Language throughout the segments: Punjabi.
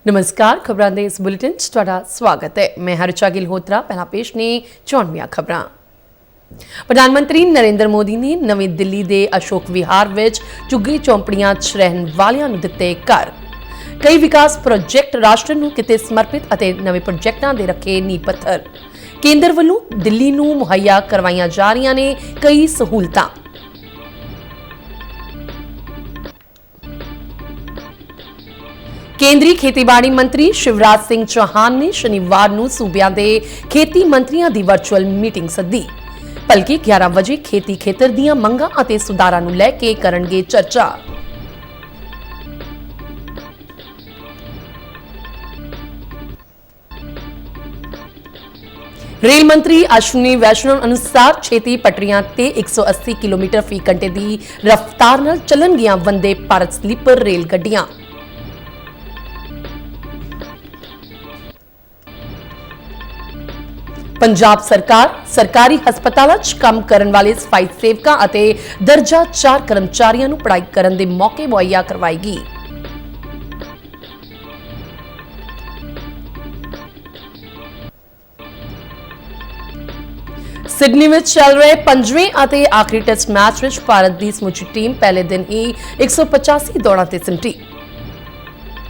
नमस्कार, खबरां दे इस बुलेटिन च तुहाडा स्वागत है। मैं हर्षा गिलहोत्रा। पहला पेश ने 94 खबरां। प्रधानमंत्री नरेंद्र मोदी ने नवी दिल्ली के अशोक विहार विच झुग्गी झोंपड़ियां च रहन वालियां नूं दित्ते घर। कई विकास प्रोजेक्ट राष्ट्र नूं किते समर्पित अते नवे प्रोजेक्टां दे रखे नींह पत्थर। केंद्र वल्लों दिल्ली नूं मुहैया करवाईयां जा रहीआं ने कई सहूलतां। केंद्रीय खेतीबाड़ी मंत्री शिवराज सिंह चौहान ने शनिवार नूं सूबिਆਂ ਦੇ खेती मंत्रियों की वर्चुअल मीटिंग सद्दी। भलके 11 ਵਜੇ खेती खेतर ਦੀਆਂ ਮੰਗਾਂ ਅਤੇ ਸੁਧਾਰਾਂ ਨੂੰ ਲੈ ਕੇ ਕਰਨਗੇ ਚਰਚਾ। रेल मंत्री अश्विनी वैष्णव अनुसार छेती पटरियां ते 180 किलोमीटर फी घंटे की रफ्तार नाल चलणगीਆਂ वंदे भारत स्लीपर रेल गड्डियां। पंजाब सरकार सरकारी हस्पतालों च काम करने वाले सफाई सेवकों और दर्जा 4 कर्मचारियों को पढ़ाई करने के मौके मुहैया करवाएगी। सिडनी में चल रहे 5वें और आखिरी टेस्ट मैच में भारत की समुची टीम पहले दिन ही 185 दौड़ां ते सिमटी।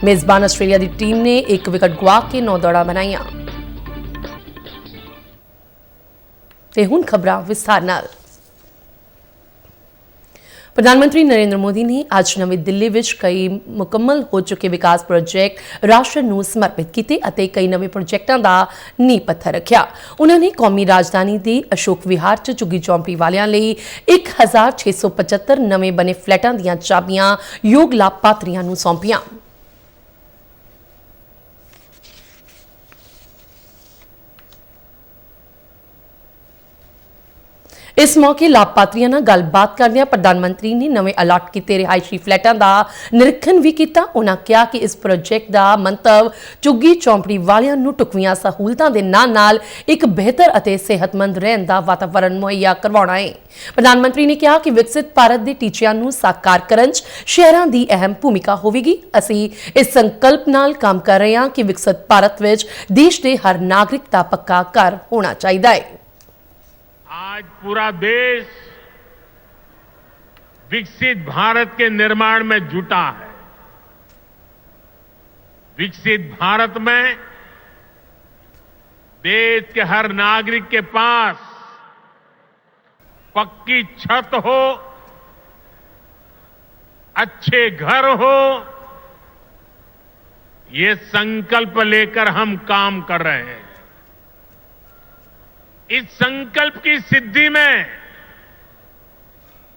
मेजबान आस्ट्रेलिया की टीम ने 1 विकेट गुआ के 9 दौड़ां बनाईयां। ते हुण खबरां विस्तार नाल। प्रधानमंत्री नरेंद्र मोदी ने आज नवी दिल्ली विच कई मुकम्मल हो चुके विकास प्रोजेक्ट राष्ट्र नूं समर्पित किए और कई नवे प्रोजेक्टां दा नींह पत्थर रखिया। उन्होंने कौमी राजधानी के अशोक विहार च झुग्गी झोंपड़ी वालियां लई 1675 नवे बने फ्लैटां दीयां चाबियां योग लाभपात्रियां नूं सौंपियां। इस मौके लाभपात्रियों नाल गलबात करदिआं प्रधानमंत्री ने नवे अलाट किए रिहायशी फ्लैटां का निरीखण भी किया। उन्होंने कहा कि इस प्रोजेक्ट का मंतव झुग्गी झोंपड़ी वालियां नूं ढुकवीआं सहूलतां दे नाल एक बेहतर और सेहतमंद रहन का वातावरण मुहैया करवाउणा है। प्रधानमंत्री ने कहा कि विकसित भारत के टीचिआं नूं साकार करन च शहरां की अहम भूमिका होवेगी। असीं इस संकल्प नाल काम कर रहे हां कि विकसित भारत विच देश के हर नागरिक का पक्का घर होना चाहिए है। आज पूरा देश विकसित भारत के निर्माण में जुटा है। विकसित भारत में देश के हर नागरिक के पास पक्की छत हो, अच्छे घर हो, ये संकल्प लेकर हम काम कर रहे हैं। इस संकल्प की सिद्धि में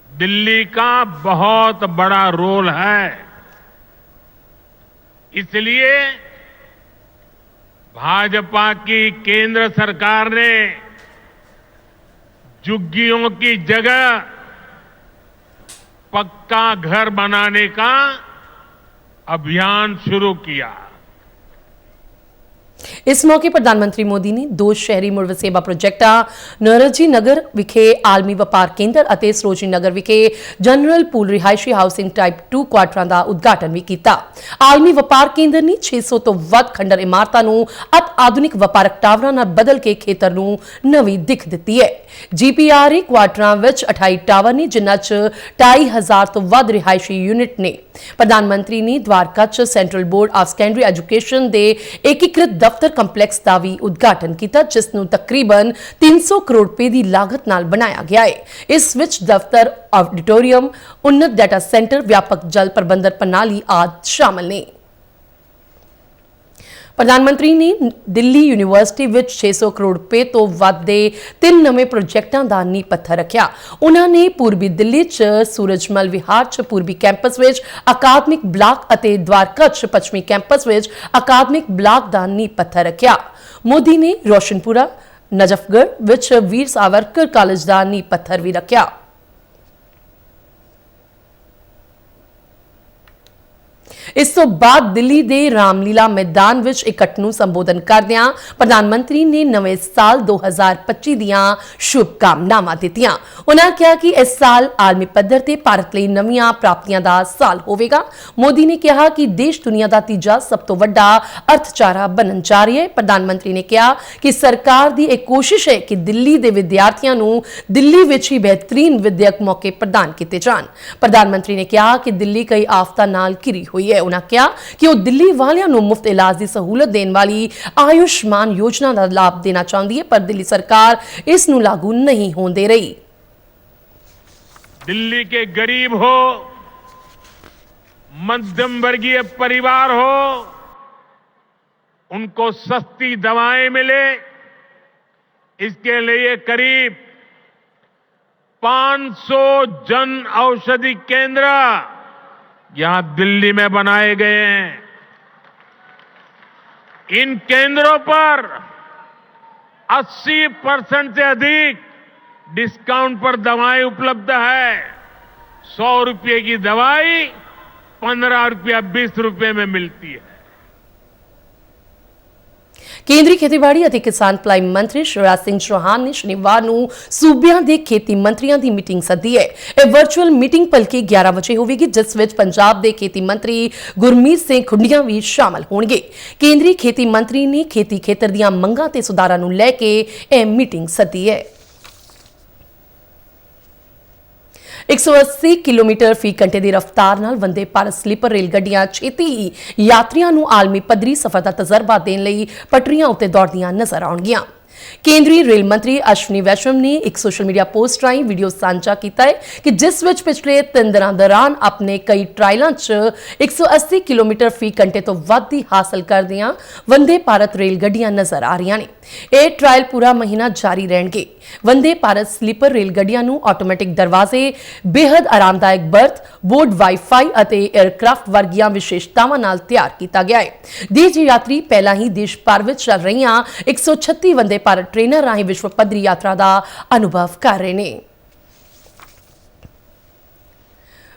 दिल्ली का बहुत बड़ा रोल है। इसलिए भाजपा की केंद्र सरकार ने झुग्गियों की जगह पक्का घर बनाने का अभियान शुरू किया। इस मौके प्रधानमंत्री मोदी ने 2 शहरी मुड़ वसेबा प्रोजेक्टां नौरोजी नगर विखे आलमी व्यापार केंद्र और सरोजनी नगर विखे जनरल पूल रिहायशी हाउसिंग टाइप 2 क्वार्टरां का उद्घाटन भी किया। आलमी व्यापार केंद्र ने 600 तो वध खंडर इमारतां नूं अत आधुनिक व्यापारक टावरां नाल बदल के खेतर नूं नवी दिख दित्ती है। जीपीआरए क्वार्टरां विच 28 टावर ने जिन्हां च 2500 तो वध रिहायशी यूनिट ने। प्रधानमंत्री ने द्वारका च central board of secondary education के एकीकृत दफ्तर कंपलैक्स का भी उद्घाटन किया, जिसनूं तकरीबन 300 करोड़ रुपए की लागत नाल बनाया गया है। इस विच दफ्तर, ऑडिटोरियम, उन्नत डाटा सेंटर, व्यापक जल प्रबंधन प्रणाली आदि शामिल ने। प्रधानमंत्री ने दिल्ली यूनिवर्सिटी विच 600 करोड़ रुपए तो वध दे 3 नवे प्रोजेक्टां दा नींह पत्थर रखिया। उन्होंने पूर्वी दिल्ली च सूरजमल विहार च पूर्वी कैंपस विच अकादमिक ब्लॉक अते द्वारका च पश्चिमी कैंपस विच अकादमिक ब्लॉक दा नींह पत्थर रखिया। मोदी ने रोशनपुरा, नजफगढ़ विच वीर सावरकर कॉलेज दा नींह पत्थर भी रखिया। ਇਸ ਤੋਂ ਬਾਅਦ ਦਿੱਲੀ ਦੇ ਰਾਮਲੀਲਾ ਮੈਦਾਨ ਵਿੱਚ ਇਕੱਠ ਨੂੰ ਸੰਬੋਧਨ ਕਰਦਿਆਂ ਪ੍ਰਧਾਨ ਮੰਤਰੀ ਨੇ ਨਵੇਂ ਸਾਲ 2025 ਦੀਆਂ ਸ਼ੁਭਕਾਮਨਾਵਾਂ ਦਿੱਤੀਆਂ। ਉਹਨਾਂ ਕਿਹਾ ਕਿ ਇਸ ਸਾਲ ਆਲਮੀ ਪੱਧਰ ਤੇ ਭਾਰਤ ਲਈ ਨਵੀਆਂ ਪ੍ਰਾਪਤੀਆਂ ਦਾ ਸਾਲ ਹੋਵੇਗਾ। ਮੋਦੀ ਨੇ ਕਿਹਾ ਕਿ ਦੇਸ਼ ਦੁਨੀਆ ਦਾ ਤੀਜਾ ਸਭ ਤੋਂ ਵੱਡਾ ਅਰਥਚਾਰਾ ਬਣਨ ਜਾ ਰਿਹਾ ਹੈ। ਪ੍ਰਧਾਨ ਮੰਤਰੀ ਨੇ ਕਿਹਾ ਕਿ ਸਰਕਾਰ ਦੀ ਇਹ ਕੋਸ਼ਿਸ਼ ਹੈ ਕਿ ਦਿੱਲੀ ਦੇ ਵਿਦਿਆਰਥੀਆਂ ਨੂੰ ਦਿੱਲੀ ਵਿੱਚ ਹੀ ਬਿਹਤਰੀਨ ਵਿਦਿਅਕ ਮੌਕੇ ਪ੍ਰਦਾਨ ਕੀਤੇ ਜਾਣ। ਪ੍ਰਧਾਨ ਮੰਤਰੀ ਨੇ ਕਿਹਾ ਕਿ ਦਿੱਲੀ ਕਈ ਆਫਤਾਂ ਨਾਲ ਘਿਰੀ ਹੋਈ ਹੈ। ਉਹਨਾਂ ਕਿਹਾ ਕਿ ਉਹ ਦਿੱਲੀ ਵਾਲਿਆਂ ਨੂੰ ਮੁਫਤ ਇਲਾਜ ਦੀ ਸਹੂਲਤ ਦੇਣ ਵਾਲੀ ਆਯੁਸ਼ਮਾਨ ਯੋਜਨਾ ਦਾ ਲਾਭ ਦੇਣਾ ਚਾਹੁੰਦੀ ਹੈ, ਪਰ ਦਿੱਲੀ ਸਰਕਾਰ ਇਸ ਨੂੰ ਲਾਗੂ ਨਹੀਂ ਹੋਣ ਦੇ ਰਹੀ। दिल्ली के गरीब हो, मध्यम वर्गीय परिवार हो, उनको सस्ती दवाएं मिले, इसके लिए करीब 500 जन औषधि केंद्र यहां दिल्ली में बनाए गए हैं। इन केंद्रों पर 80% से अधिक डिस्काउंट पर दवाएं उपलब्ध है। 100 रुपये की दवाई 15 रुपया 20 रुपये में मिलती है। ਕੇਂਦਰੀ ਖੇਤੀਬਾੜੀ ਅਤੇ ਕਿਸਾਨ ਭਲਾਈ ਮੰਤਰੀ ਸ਼ਿਵਰਾਜ ਸਿੰਘ ਚੌਹਾਨ ਨੇ ਸ਼ਨੀਵਾਰ ਨੂੰ ਸੂਬਿਆਂ ਦੇ ਖੇਤੀ ਮੰਤਰੀਆਂ ਦੀ ਮੀਟਿੰਗ ਸੱਦੀ ਹੈ। ਇਹ ਵਰਚੁਅਲ ਮੀਟਿੰਗ ਭਲਕੇ 11 ਵਜੇ ਹੋਵੇਗੀ, ਜਿਸ ਵਿੱਚ ਪੰਜਾਬ ਦੇ ਖੇਤੀ ਮੰਤਰੀ ਗੁਰਮੀਤ ਸਿੰਘ ਖੁੱਡੀਆਂ ਵੀ ਸ਼ਾਮਲ ਹੋਣਗੇ। ਕੇਂਦਰੀ ਖੇਤੀ ਮੰਤਰੀ ਨੇ ਖੇਤੀ ਖੇਤਰ ਦੀਆਂ ਮੰਗਾਂ ਤੇ ਸੁਧਾਰਾਂ ਨੂੰ ਲੈ ਕੇ ਇਹ ਮੀਟਿੰਗ ਸੱਦੀ ਹੈ। 180 ਕਿਲੋਮੀਟਰ ਫੀ ਘੰਟੇ ਦੀ ਰਫ਼ਤਾਰ ਨਾਲ ਵੰਦੇ ਭਾਰਤ ਸਲੀਪਰ ਰੇਲ ਗੱਡੀਆਂ ਛੇਤੀ ਹੀ ਯਾਤਰੀਆਂ ਨੂੰ ਆਲਮੀ ਪੱਧਰੀ ਸਫ਼ਰ ਦਾ ਤਜਰਬਾ ਦੇਣ ਲਈ ਪਟਰੀਆਂ ਉੱਤੇ ਦੌੜਦੀਆਂ ਨਜ਼ਰ ਆਉਣਗੀਆਂ। ਕੇਂਦਰੀ ਰੇਲ ਮੰਤਰੀ ਅਸ਼ਵਨੀ ਵੈਸ਼ਨਵ ਨੇ ਇੱਕ ਸੋਸ਼ਲ ਮੀਡੀਆ ਪੋਸਟ ਰਾਹੀਂ ਵੀਡੀਓ ਸਾਂਝਾ ਕੀਤਾ ਹੈ ਕਿ ਜਿਸ ਵਿੱਚ ਪਿਛਲੇ 3 ਦਿਨਾਂ ਦੌਰਾਨ ਆਪਣੇ ਕਈ ਟ੍ਰਾਇਲਾਂ 'ਚ 180 ਕਿਲੋਮੀਟਰ ਫੀ ਘੰਟੇ ਤੋਂ ਵੱਧ ਦੀ ਹਾਸਲ ਕਰਦੀਆਂ ਵੰਦੇ ਭਾਰਤ ਰੇਲ ਗੱਡੀਆਂ ਨਜ਼ਰ ਆ ਰਹੀਆਂ ਨੇ। ਇਹ ਟ੍ਰਾਇਲ ਪੂਰਾ ਮਹੀਨਾ ਜਾਰੀ ਰਹਿਣਗੇ। ਵੰਦੇ ਭਾਰਤ ਸਲੀਪਰ ਰੇਲ ਗੱਡੀਆਂ ਨੂੰ ਆਟੋਮੈਟਿਕ ਦਰਵਾਜ਼ੇ, ਬੇहद ਆਰਾਮਦਾਇਕ ਬਰਥ, ਬੋਰਡ ਵਾਈਫਾਈ ਅਤੇ 에ਅਰਕ੍ਰਾਫਟ ਵਰਗੀਆਂ ਵਿਸ਼ੇਸ਼ਤਾਵਾਂ ਨਾਲ ਤਿਆਰ ਕੀਤਾ ਗਿਆ ਹੈ। ਦੇਸ਼ ਦੇ ਯਾਤਰੀ ਪਹਿਲਾਂ ਹੀ ਦੇਸ਼ ਭਰ ਵਿੱਚ ਚੱਲ ਰਹੀਆਂ 136 ਵੰਦੇ ਭਾਰਤ ਟ੍ਰੇਨਰ ਰਾਹੀਂ ਵਿਸ਼ਵ ਪੱਧਰੀ ਯਾਤਰਾ ਦਾ ਅਨੁਭਵ ਕਰ ਰਹੇ ਨੇ।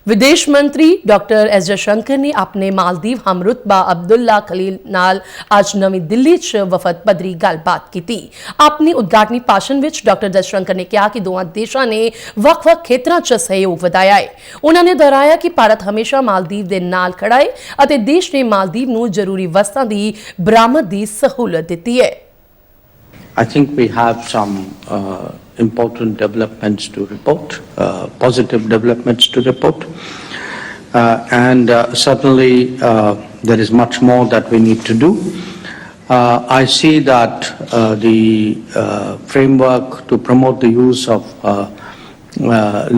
ਵਿਦੇਸ਼ ਮੰਤਰੀ ਡਾਕਟਰ ਐਸ ਜयशंकर ਨੇ ਆਪਣੇ ਮਾਲਦੀਵ ਹਮਰੁਤਬਾ ਅਬਦੁੱਲਾ ਖਲੀਲ ਨਾਲ ਅੱਜ ਨਵੀਂ ਦਿੱਲੀ 'ਚ ਵਫਦ ਪੱਧਰੀ ਗੱਲਬਾਤ ਕੀਤੀ। ਆਪਣੇ ਉਦਘਾਟਨੀ ਭਾਸ਼ਣ ਵਿੱਚ ਡਾਕਟਰ ਜयशंकर ਨੇ ਕਿਹਾ ਕਿ ਦੋਵਾਂ ਦੇਸ਼ਾਂ ਨੇ ਵੱਖ-ਵੱਖ ਖੇਤਰਾਂ 'ਚ ਸਹਿਯੋਗ ਵਧਾਇਆ ਹੈ। ਉਹਨਾਂ ਨੇ ਦੁਹਰਾਇਆ ਕਿ ਭਾਰਤ ਹਮੇਸ਼ਾ ਮਾਲਦੀਵ ਦੇ ਨਾਲ ਖੜਾ ਹੈ ਅਤੇ ਦੇਸ਼ ਨੇ ਮਾਲਦੀਵ ਨੂੰ ਜ਼ਰੂਰੀ ਵਸਤਾਂ ਦੀ ਬਰਾਮਦ ਦੀ ਸਹੂਲਤ ਦਿੱਤੀ ਹੈ। I think we have some important developments to report, positive developments to report. And certainly there is much more that we need to do. I see that the framework to promote the use of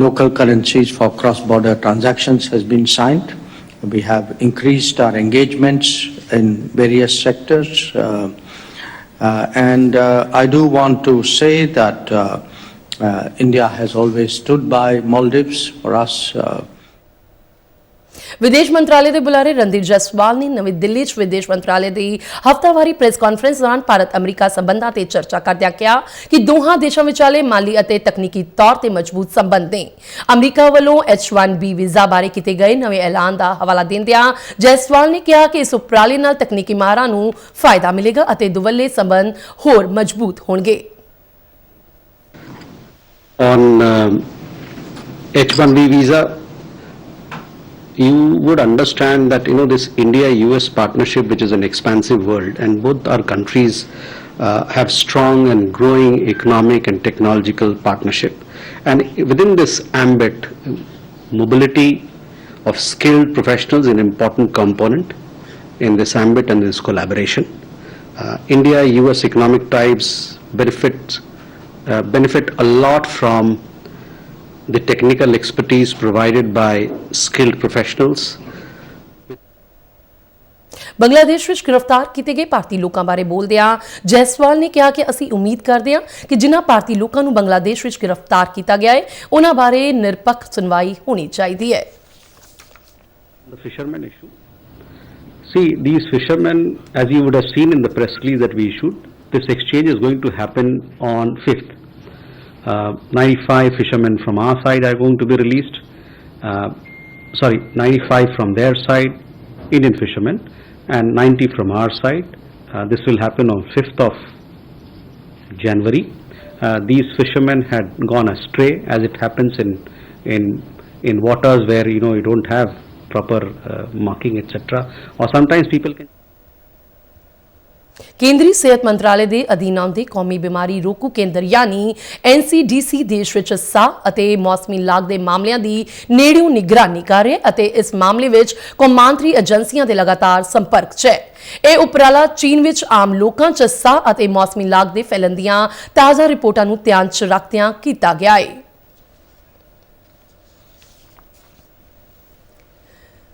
local currencies for cross-border transactions has been signed. We have increased our engagements in various sectors. And I do want to say that India has always stood by Maldives for us. ਵਿਦੇਸ਼ ਮੰਤਰਾਲੇ ਦੇ ਬੁਲਾਰੇ ਰਣਧੀਰ ਜੈਸਵਾਲ ਨੇ ਨਵੀਂ ਦਿੱਲੀ 'ਚ ਵਿਦੇਸ਼ ਮੰਤਰਾਲੇ ਦੀ ਹਫ਼ਤਾਵਾਰੀ ਪ੍ਰੈਸ ਕਾਨਫਰੰਸ ਦੌਰਾਨ ਭਾਰਤ ਅਮਰੀਕਾ ਸੰਬੰਧਾਂ ਤੇ ਚਰਚਾ ਕਰਦਿਆਂ ਕਿਹਾ ਕਿ ਦੋਹਾਂ ਦੇਸ਼ਾਂ ਵਿਚਾਲੇ ਮਾਲੀ ਅਤੇ ਤਕਨੀਕੀ ਤੌਰ ਤੇ ਮਜ਼ਬੂਤ ਸੰਬੰਧ ਨੇ। ਅਮਰੀਕਾ ਵੱਲੋਂ H-1B ਵੀਜ਼ਾ ਬਾਰੇ ਕੀਤੇ ਗਏ ਨਵੇਂ ਐਲਾਨ ਦਾ ਹਵਾਲਾ ਦਿੰਦਿਆਂ ਜੈਸਵਾਲ ਨੇ ਕਿਹਾ ਕਿ ਇਸ ਉਪਰਾਲੇ ਨਾਲ ਤਕਨੀਕੀ ਮਾਹਰਾਂ ਨੂੰ ਫਾਇਦਾ ਮਿਲੇਗਾ ਅਤੇ ਦੁਵੱਲੇ ਸੰਬੰਧ ਹੋਰ ਮਜ਼ਬੂਤ ਹੋਣਗੇ। On H-1B visa, you would understand that this India-US partnership, which is an expansive world, and both our countries have strong and growing economic and technological partnership, and within this ambit, mobility of skilled professionals is an important component in this ambit and this collaboration. India-US economic ties benefit a lot from the technical expertise provided by skilled professionals. Bangladesh ਵਿੱਚ ਗ੍ਰਿਫਤਾਰ ਕੀਤੇ ਗਏ ਭਾਰਤੀ ਲੋਕਾਂ ਬਾਰੇ ਬੋਲਦਿਆਂ ਜੈਸਵਾਲ ਨੇ ਕਿਹਾ ਕਿ ਅਸੀਂ ਉਮੀਦ ਕਰਦੇ ਹਾਂ ਕਿ ਜਿਨ੍ਹਾਂ ਭਾਰਤੀ ਲੋਕਾਂ ਨੂੰ ਬੰਗਲਾਦੇਸ਼ ਵਿੱਚ ਗ੍ਰਿਫਤਾਰ ਕੀਤਾ ਗਿਆ ਹੈ ਉਹਨਾਂ ਬਾਰੇ ਨਿਰਪੱਖ ਸੁਣਵਾਈ ਹੋਣੀ ਚਾਹੀਦੀ ਹੈ। The fishermen issue. See, these fishermen, as you would have seen in the press release that we issued, this exchange is going to happen on 5th. 95 fishermen from our side are going to be released. 95 from their side. Indian fishermen and 90 from our side. This will happen on 5th of January. These fishermen had gone astray, as it happens in waters where you don't have proper marking, etc. Or sometimes people can. ਕੇਂਦਰੀ ਸਿਹਤ ਮੰਤਰਾਲੇ ਦੇ ਅਧੀਨ ਆਉਂਦੇ ਕੌਮੀ ਬਿਮਾਰੀ ਰੋਕੂ ਕੇਂਦਰ ਯਾਨੀ NCDC ਦੇਸ਼ ਵਿੱਚ ਸਾਹ ਅਤੇ ਮੌਸਮੀ ਲਾਗ ਦੇ ਮਾਮਲਿਆਂ ਦੀ ਨੇੜਿਓਂ ਨਿਗਰਾਨੀ ਕਰ ਰਿਹਾ ਅਤੇ ਇਸ ਮਾਮਲੇ ਵਿੱਚ ਕੌਮਾਂਤਰੀ ਏਜੰਸੀਆਂ ਦੇ ਲਗਾਤਾਰ ਸੰਪਰਕ 'ਚ ਹੈ। ਇਹ ਉਪਰਾਲਾ ਚੀਨ ਵਿੱਚ ਆਮ ਲੋਕਾਂ 'ਚ ਸਾਹ ਅਤੇ ਮੌਸਮੀ ਲਾਗ ਦੇ ਫੈਲਣ ਦੀਆਂ ਤਾਜ਼ਾ ਰਿਪੋਰਟਾਂ ਨੂੰ ਧਿਆਨ 'ਚ ਰੱਖਦਿਆਂ ਕੀਤਾ ਗਿਆ ਹੈ।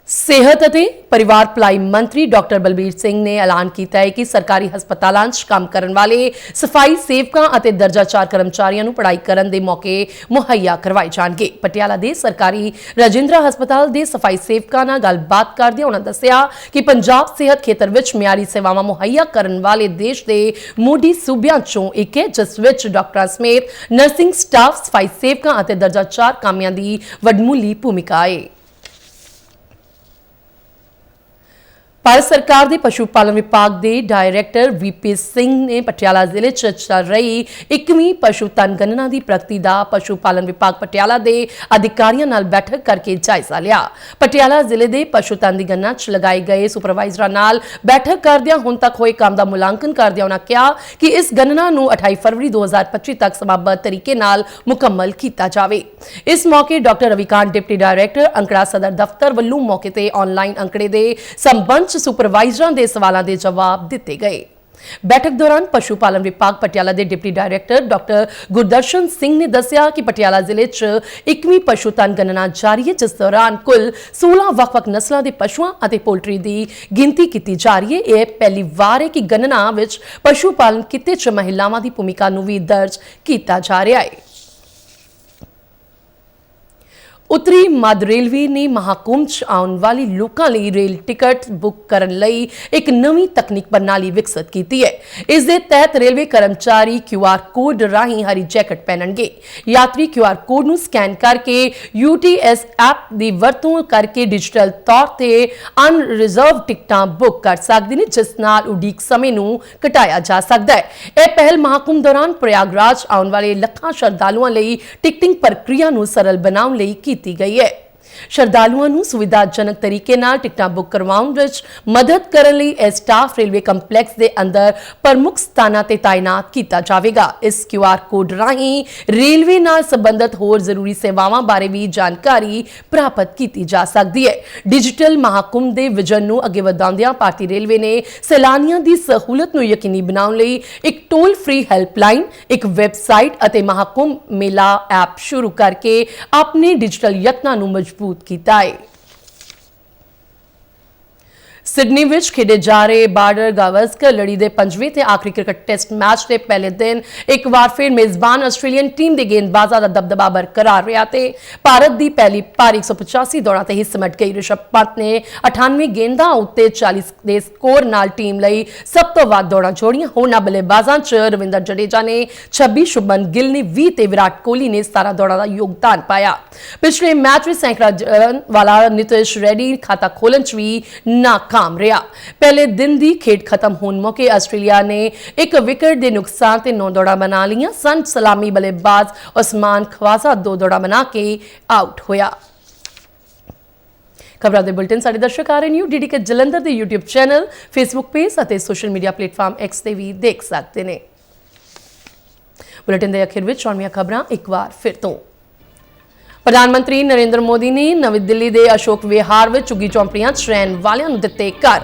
ਸਿਹਤ ਅਤੇ ਪਰਿਵਾਰ ਭਲਾਈ ਮੰਤਰੀ ਡਾਕਟਰ ਬਲਬੀਰ ਸਿੰਘ ਨੇ ਐਲਾਨ ਕੀਤਾ ਹੈ ਕਿ ਸਰਕਾਰੀ ਹਸਪਤਾਲਾਂ 'ਚ ਕੰਮ ਕਰਨ ਵਾਲੇ ਸਫਾਈ ਸੇਵਕਾਂ ਅਤੇ ਦਰਜਾ 4 ਕਰਮਚਾਰੀਆਂ ਨੂੰ ਪੜ੍ਹਾਈ ਕਰਨ ਦੇ ਮੌਕੇ ਮੁਹੱਈਆ ਕਰਵਾਏ ਜਾਣਗੇ। ਪਟਿਆਲਾ ਦੇ ਸਰਕਾਰੀ ਰਾਜਿੰਦਰਾ ਹਸਪਤਾਲ ਦੇ ਸਫਾਈ ਸੇਵਕਾਂ ਨਾਲ ਗੱਲਬਾਤ ਕਰਦਿਆਂ ਉਹਨਾਂ ਦੱਸਿਆ ਕਿ ਪੰਜਾਬ ਸਿਹਤ ਖੇਤਰ ਵਿੱਚ ਮਿਆਰੀ ਸੇਵਾਵਾਂ ਮੁਹੱਈਆ ਕਰਨ ਵਾਲੇ ਦੇਸ਼ ਦੇ ਮੋਢੀ ਸੂਬਿਆਂ 'ਚੋਂ ਇੱਕ ਹੈ, ਜਿਸ ਵਿੱਚ ਡਾਕਟਰਾਂ ਸਮੇਤ ਨਰਸਿੰਗ ਸਟਾਫ, ਸਫਾਈ ਸੇਵਕਾਂ ਅਤੇ ਦਰਜਾ 4 ਕਾਮਿਆਂ ਦੀ ਵੱਡਮੁੱਲੀ ਭੂਮਿਕਾ ਹੈ। ਭਾਰਤ ਸਰਕਾਰ ਦੇ ਪਸ਼ੂ ਪਾਲਣ ਵਿਭਾਗ ਦੇ ਡਾਇਰੈਕਟਰ VP ਸਿੰਘ ਨੇ ਪਟਿਆਲਾ ਜ਼ਿਲ੍ਹੇ 'ਚ ਚੱਲ ਰਹੀ 21ਵੀਂ ਪਸ਼ੂ ਧਨ ਗਣਨਾ ਦੀ ਪ੍ਰਗਤੀ ਦਾ ਪਸ਼ੂ ਪਾਲਣ ਵਿਭਾਗ ਪਟਿਆਲਾ ਦੇ ਅਧਿਕਾਰੀਆਂ ਨਾਲ ਬੈਠਕ ਕਰਕੇ ਜਾਇਜ਼ਾ ਲਿਆ। ਪਟਿਆਲਾ ਜ਼ਿਲ੍ਹੇ ਦੇ ਪਸ਼ੂ ਧਨ ਦੀ ਗਣਨਾ 'ਚ ਲਗਾਏ ਗਏ ਸੁਪਰਵਾਈਜ਼ਰਾਂ ਨਾਲ ਬੈਠਕ ਕਰਦਿਆਂ ਹੁਣ ਤੱਕ ਹੋਏ ਕੰਮ ਦਾ ਮੁਲਾਂਕਣ ਕਰਦਿਆਂ ਉਹਨਾਂ ਕਿਹਾ ਕਿ ਇਸ ਗਣਨਾ ਨੂੰ 28 ਫਰਵਰੀ 2025 ਤੱਕ ਸਮਾਬੱਧ ਤਰੀਕੇ ਨਾਲ ਮੁਕੰਮਲ ਕੀਤਾ ਜਾਵੇ। ਇਸ ਮੌਕੇ ਡਾਕਟਰ ਰਵੀਕਾਂਤ ਡਿਪਟੀ ਡਾਇਰੈਕਟਰ ਅੰਕੜਾ ਸਦਰ ਦਫ਼ਤਰ ਵੱਲੋਂ ਮੌਕੇ ਤੇ ਆਨਲਾਈਨ ਅੰਕੜੇ ਦੇ ਸੰਬੰਧ ਸੁਪਰਵਾਈਜ਼ਰਾਂ ਦੇ ਸਵਾਲਾਂ ਦੇ ਜਵਾਬ ਦਿੱਤੇ ਗਏ। ਬੈਠਕ ਦੌਰਾਨ ਪਸ਼ੂ ਪਾਲਣ ਵਿਭਾਗ ਪਟਿਆਲਾ ਦੇ deputy director doctor Gurdarshan Singh ਨੇ ਦੱਸਿਆ ਕਿ ਪਟਿਆਲਾ ਜ਼ਿਲ੍ਹੇ 'ਚ 21ਵੀਂ ਪਸ਼ੂ ਧਨ ਗਣਨਾ ਜਾਰੀ ਹੈ, ਜਿਸ ਦੌਰਾਨ ਕੁੱਲ 16 ਵੱਖ-ਵੱਖ ਨਸਲਾਂ ਦੇ ਪਸ਼ੂਆਂ ਅਤੇ ਪੋਲਟਰੀ ਦੀ ਗਿਣਤੀ ਕੀਤੀ ਜਾ ਰਹੀ ਹੈ। ਇਹ ਪਹਿਲੀ ਵਾਰ ਹੈ ਕਿ ਗਣਨਾ ਵਿੱਚ ਪਸ਼ੂ ਪਾਲਣ ਕਿੱਤੇ 'ਚ ਮਹਿਲਾਵਾਂ ਦੀ ਭੂਮਿਕਾ ਨੂੰ ਵੀ ਦਰਜ ਕੀਤਾ ਜਾ ਰਿਹਾ ਹੈ। ਉੱਤਰੀ ਮੱਧ ਰੇਲਵੇ ਨੇ ਮਹਾਕੁੰਭ 'ਚ ਆਉਣ ਵਾਲੀ ਲੋਕਾਂ ਲਈ ਰੇਲ ਟਿਕਟ ਬੁੱਕ ਕਰਨ ਲਈ ਇੱਕ ਨਵੀਂ ਤਕਨੀਕ ਪ੍ਰਣਾਲੀ ਵਿਕਸਿਤ ਕੀਤੀ ਹੈ। ਇਸ ਦੇ ਤਹਿਤ ਰੇਲਵੇ ਕਰਮਚਾਰੀ QR ਕੋਡ ਰਾਹੀਂ ਹਰੀ ਜੈਕਟ ਪਹਿਨਣਗੇ। ਯਾਤਰੀ QR ਕੋਡ ਨੂੰ ਸਕੈਨ ਕਰਕੇ UTS ਐਪ ਦੀ ਵਰਤੋਂ ਕਰਕੇ ਡਿਜੀਟਲ ਤੌਰ ਤੇ ਅਨਰਿਜ਼ਰਵ ਟਿਕਟਾਂ ਬੁੱਕ ਕਰ ਸਕਦੇ ਨੇ, ਜਿਸ ਨਾਲ ਉਡੀਕ ਸਮੇਂ ਨੂੰ ਘਟਾਇਆ ਜਾ ਸਕਦਾ ਹੈ। ਇਹ ਪਹਿਲ ਮਹਾਕੁੰਭ ਦੌਰਾਨ ਪ੍ਰਯਾਗਰਾਜ ਆਉਣ ਵਾਲੇ ਲੱਖਾਂ ਸ਼ਰਧਾਲੂਆਂ ਲਈ ਟਿਕਟਿੰਗ ਪ੍ਰਕਿਰਿਆ ਨੂੰ ਸਰਲ ਬਣਾਉਣ ਲਈ ਕੀਤੀ ਗਈ ਹੈ। ਸ਼ਰਧਾਲੂਆਂ ਨੂੰ ਸੁਵਿਧਾਜਨਕ ਤਰੀਕੇ ਨਾਲ ਟਿਕਟਾਂ ਬੁੱਕ ਕਰਵਾਉਣ ਵਿੱਚ ਮਦਦ ਕਰਨ ਲਈ ਇਹ ਸਟਾਫ ਰੇਲਵੇ ਕੰਪਲੈਕਸ ਦੇ ਅੰਦਰ ਪ੍ਰਮੁੱਖ ਸਥਾਨਾਂ ਤੇ ਤਾਇਨਾਤ ਕੀਤਾ ਜਾਵੇਗਾ। ਇਸ QR ਕੋਡ ਰਾਹੀਂ ਰੇਲਵੇ ਨਾਲ ਸੰਬੰਧਿਤ ਹੋਰ ਜ਼ਰੂਰੀ ਸੇਵਾਵਾਂ ਬਾਰੇ ਵੀ ਜਾਣਕਾਰੀ ਪ੍ਰਾਪਤ ਕੀਤੀ ਜਾ ਸਕਦੀ ਹੈ। ਡਿਜੀਟਲ ਮਹਾਕੁੰਭ ਦੇ ਵਿਜ਼ਨ ਨੂੰ ਅੱਗੇ ਵਧਾਉਂਦਿਆਂ ਭਾਰਤੀ ਰੇਲਵੇ ਨੇ ਸੈਲਾਨੀਆਂ ਦੀ ਸਹੂਲਤ ਨੂੰ ਯਕੀਨੀ ਬਣਾਉਣ ਲਈ ਇੱਕ ਟੋਲ ਫ੍ਰੀ ਹੈਲਪਲਾਈਨ, ਇੱਕ ਵੈਬਸਾਈਟ ਅਤੇ ਮਹਾਕੁੰਭ ਮੇਲਾ ਐਪ ਸ਼ੁਰੂ ਕਰਕੇ ਆਪਣੇ ਡਿਜੀਟਲ ਯਤਨਾਂ ਨੂੰ ਮਜ਼ਬੂਤ ਕੀਤਾ ਹੈ। ਸਿਡਨੀ ਵਿੱਚ ਖੇਡੇ ਜਾ ਰਹੇ ਬਾਰਡਰ ਗਾਵਸਕਰ ਲੜੀ ਦੇ 5ਵੇਂ ਤੇ ਆਖਰੀ ਕ੍ਰਿਕਟ ਟੈਸਟ ਮੈਚ ਦੇ ਪਹਿਲੇ ਦਿਨ ਇੱਕ ਵਾਰ ਫਿਰ ਮੇਜ਼ਬਾਨ ਆਸਟ੍ਰੇਲੀਅਨ ਟੀਮ ਦੇ ਗੇਂਦਬਾਜ਼ਾਂ ਦਾ ਦਬਦਬਾ ਬਰਕਰਾਰ ਰਿਹਾ ਤੇ ਭਾਰਤ ਦੀ ਪਹਿਲੀ ਪਾਰੀ 185 ਦੌੜਾਂ ਤੇ ਹੀ ਸਿਮਟ ਗਈ। ਰਿਸ਼ਭ ਪੰਤ ਨੇ 98 ਗੇਂਦਾਂ ਉੱਤੇ 40 ਦੇ ਸਕੋਰ ਨਾਲ ਟੀਮ ਲਈ ਸਭ ਤੋਂ ਵੱਧ ਦੌੜਾਂ ਜੋੜੀਆਂ। ਹੋਰਨਾਂ ਬੱਲੇਬਾਜ਼ਾਂ 'ਚ ਰਵਿੰਦਰ ਜਡੇਜਾ ਨੇ 26, ਸ਼ੁਭਮਨ ਗਿੱਲ ਨੇ 20 ਤੇ ਵਿਰਾਟ ਕੋਹਲੀ ਨੇ 17 ਦੌੜਾਂ ਦਾ ਯੋਗਦਾਨ ਪਾਇਆ। ਪਿਛਲੇ ਮੈਚ ਵਿੱਚ ਸੈਂਕੜਾ ਜੜਨ ਵਾਲਾ ਨਿਤਿਸ਼ ਰੈਡੀ ਖਾਤਾ ਖੋਲ੍ਹਣ 'ਚ ਵੀ ਨਾਕਾਮ ਰਿਹਾ। ਪਹਿਲੇ ਦਿਨ ਦੀ ਖੇਡ ਖਤਮ ਹੋਣ ਮੌਕੇ ਆਸਟ੍ਰੇਲੀਆ ਨੇ ਇੱਕ ਵਿਕਟ ਦੇ ਨੁਕਸਾਨ ਤੇ 9 ਦੌੜਾਂ ਬਣਾ ਲਈਆਂ ਸਨ। ਸਲਾਮੀ ਬੱਲੇਬਾਜ਼ ਉਸਮਾਨ ਖਵਾਜ਼ਾ 2 ਦੌੜਾਂ ਬਣਾ ਕੇ ਆਊਟ ਹੋਇਆ। ਖਬਰਾਂ ਦੇ ਬੁਲਟਨ ਸਾਡੇ ਦਰਸ਼ਕ RNU DDK ਜਲੰਧਰ ਦੇ YouTube ਚੈਨਲ, Facebook ਪੇਜ ਅਤੇ ਸੋਸ਼ਲ ਮੀਡੀਆ ਪਲੇਟਫਾਰਮ X ਤੇ ਵੀ ਦੇਖ ਸਕਦੇ ਨੇ। ਬੁਲਟਨ ਦੇ ਅਖੀਰ ਵਿੱਚ ਚੌਣਵੀਆਂ ਖਬਰਾਂ ਇੱਕ ਵਾਰ ਫਿਰ ਤੋਂ। ਪ੍ਰਧਾਨ ਮੰਤਰੀ ਨਰਿੰਦਰ ਮੋਦੀ ਨੇ ਨਵੀਂ ਦਿੱਲੀ ਦੇ ਅਸ਼ੋਕ ਵਿਹਾਰ ਵਿੱਚ ਝੁੱਗੀ ਝੌਂਪੜੀਆਂ 'ਚ ਰਹਿਣ ਵਾਲਿਆਂ ਨੂੰ ਦਿੱਤੇ ਘਰ।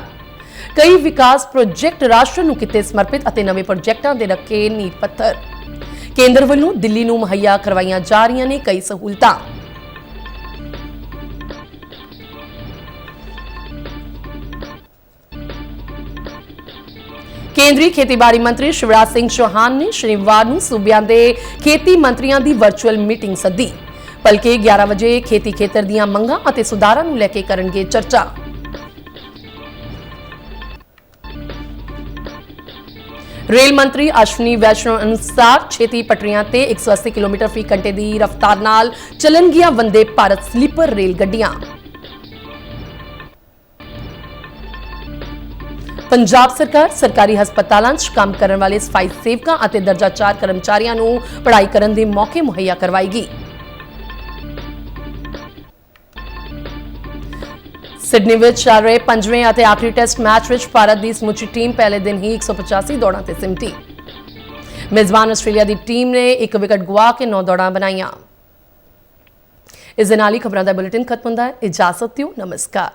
ਕਈ ਵਿਕਾਸ ਪ੍ਰੋਜੈਕਟ ਰਾਸ਼ਟਰ ਨੂੰ ਕੀਤੇ ਸਮਰਪਿਤ ਅਤੇ ਨਵੇਂ ਪ੍ਰੋਜੈਕਟਾਂ ਦੇ ਰੱਖੇ ਨੀਂਹ ਪੱਥਰ। ਕੇਂਦਰ ਵੱਲੋਂ ਦਿੱਲੀ ਨੂੰ ਮੁਹੱਈਆ ਕਰਵਾਈਆਂ ਜਾ ਰਹੀਆਂ ਨੇ ਕਈ ਸਹੂਲਤਾਂ। ਕੇਂਦਰੀ ਖੇਤੀਬਾੜੀ ਮੰਤਰੀ ਸ਼ਿਵਰਾਜ ਸਿੰਘ ਚੌਹਾਨ ਨੇ ਸ਼ਨੀਵਾਰ ਨੂੰ ਸੂਬਿਆਂ ਦੇ ਖੇਤੀ ਮੰਤਰੀਆਂ ਦੀ ਵਰਚੁਅਲ ਮੀਟਿੰਗ ਸੱਦੀ। ਭਲਕੇ 11 ਵਜੇ ਖੇਤੀ ਖੇਤਰ ਦੀਆਂ ਮੰਗਾਂ ਅਤੇ ਸੁਧਾਰਾਂ ਨੂੰ ਲੈ ਕੇ ਕਰਨਗੇ ਚਰਚਾ। ਰੇਲ ਮੰਤਰੀ ਅਸ਼ਵਨੀ ਵੈਸ਼ਨੋ ਅਨੁਸਾਰ ਛੇਤੀ ਪਟਰੀਆਂ ਤੇ 180 ਕਿਲੋਮੀਟਰ ਫੀ ਘੰਟੇ ਦੀ ਰਫ਼ਤਾਰ ਨਾਲ ਚੱਲਣਗੀਆਂ ਵੰਦੇ ਭਾਰਤ ਸਲੀਪਰ ਰੇਲ ਗੱਡੀਆਂ। ਪੰਜਾਬ ਸਰਕਾਰ ਸਰਕਾਰੀ ਹਸਪਤਾਲਾਂ 'ਚ ਕੰਮ ਕਰਨ ਵਾਲੇ ਸਫਾਈ ਸੇਵਕਾਂ ਅਤੇ ਦਰਜਾ 4 ਕਰਮਚਾਰੀਆਂ ਨੂੰ ਪੜ੍ਹਾਈ ਕਰਨ ਦੇ ਮੌਕੇ ਮੁਹੱਈਆ ਕਰਵਾਏਗੀ। ਸਿਡਨੀ ਵਿੱਚ ਚੱਲ ਰਹੇ 5ਵੇਂ ਅਤੇ ਆਖਰੀ ਟੈਸਟ ਮੈਚ ਵਿੱਚ ਭਾਰਤ ਦੀ ਸਮੁੱਚੀ ਟੀਮ ਪਹਿਲੇ ਦਿਨ ਹੀ 185 ਦੌੜਾਂ ਤੇ ਸਿਮਟੀ। ਮੇਜ਼ਬਾਨ ਆਸਟ੍ਰੇਲੀਆ ਦੀ ਟੀਮ ਨੇ 1 ਵਿਕਟ ਗੁਆ ਕੇ 9 ਦੌੜਾਂ ਬਣਾਈਆਂ। ਇਸ ਦੇ ਨਾਲ ਹੀ ਖਬਰਾਂ ਦਾ ਬੁਲੇਟਿਨ ਖਤਮ ਹੁੰਦਾ ਹੈ। ਇਜਾਜ਼ਤ ਦਿਓ, ਨਮਸਕਾਰ।